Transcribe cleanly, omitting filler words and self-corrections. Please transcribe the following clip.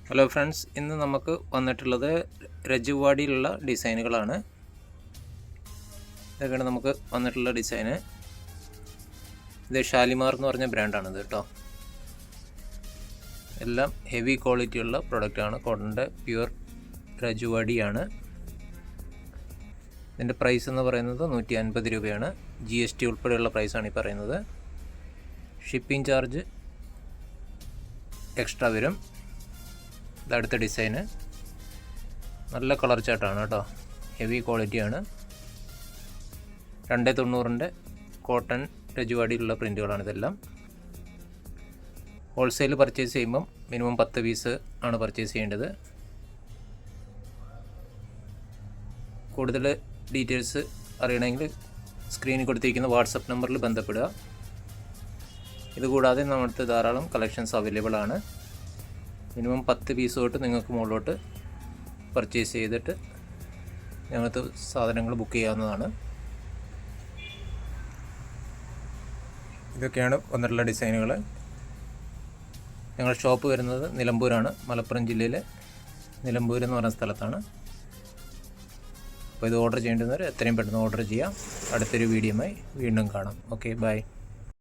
Hello friends, ഇന്ന് നമുക്ക് വന്നിട്ടുള്ളത് രജവാടിയിലുള്ള ഡിസൈനുകളാണ്. ഇതൊക്കെയാണ് നമുക്ക് വന്നിട്ടുള്ള ഡിസൈന്. ഇത് ഷാലിമാർ എന്ന് പറഞ്ഞ ബ്രാൻഡാണിത് കേട്ടോ. എല്ലാം ഹെവി ക്വാളിറ്റിയുള്ള പ്രൊഡക്റ്റാണ്. കോട്ടൻ്റെ പ്യുവർ രജവാടിയാണ്. ഇതിൻ്റെ പ്രൈസ് എന്ന് പറയുന്നത് 150 രൂപയാണ്. GST ഉൾപ്പെടെയുള്ള പ്രൈസാണ് ഈ പറയുന്നത്. ഷിപ്പിംഗ് ചാർജ് എക്സ്ട്രാ വരും. ഇതടുത്ത ഡിസൈന് നല്ല കളർ ചാർട്ടാണ് കേട്ടോ. ഹെവി ക്വാളിറ്റിയാണ്. 290 കോട്ടൺ രജവാടിയിലുള്ള പ്രിൻറ്റുകളാണ് ഇതെല്ലാം. ഹോൾസെയിൽ പർച്ചേസ് ചെയ്യുമ്പം മിനിമം 10 പീസ് ആണ് പർച്ചേസ് ചെയ്യേണ്ടത്. കൂടുതൽ ഡീറ്റെയിൽസ് അറിയണമെങ്കിൽ സ്ക്രീനിൽ കൊടുത്തിരിക്കുന്ന വാട്സപ്പ് നമ്പറിൽ ബന്ധപ്പെടുക. ഇതുകൂടാതെ നമ്മുടെ ധാരാളം കളക്ഷൻസ് അവൈലബിൾ ആണ്. മിനിമം 10 പീസ് തൊട്ട് നിങ്ങൾക്ക് മുകളിലോട്ട് പർച്ചേസ് ചെയ്തിട്ട് ഞങ്ങൾക്ക് സാധനങ്ങൾ ബുക്ക് ചെയ്യാവുന്നതാണ്. ഇതൊക്കെയാണ് വന്നിട്ടുള്ള ഡിസൈനുകൾ. ഞങ്ങളുടെ ഷോപ്പ് വരുന്നത് നിലമ്പൂരാണ്. മലപ്പുറം ജില്ലയിലെ നിലമ്പൂർ എന്ന് പറയുന്ന സ്ഥലത്താണ്. അപ്പോൾ ഇത് ഓർഡർ ചെയ്യേണ്ടുന്നവർ എത്രയും പെട്ടെന്ന് ഓർഡർ ചെയ്യാം. അടുത്തൊരു വീഡിയോയുമായി വീണ്ടും കാണാം. Okay, by.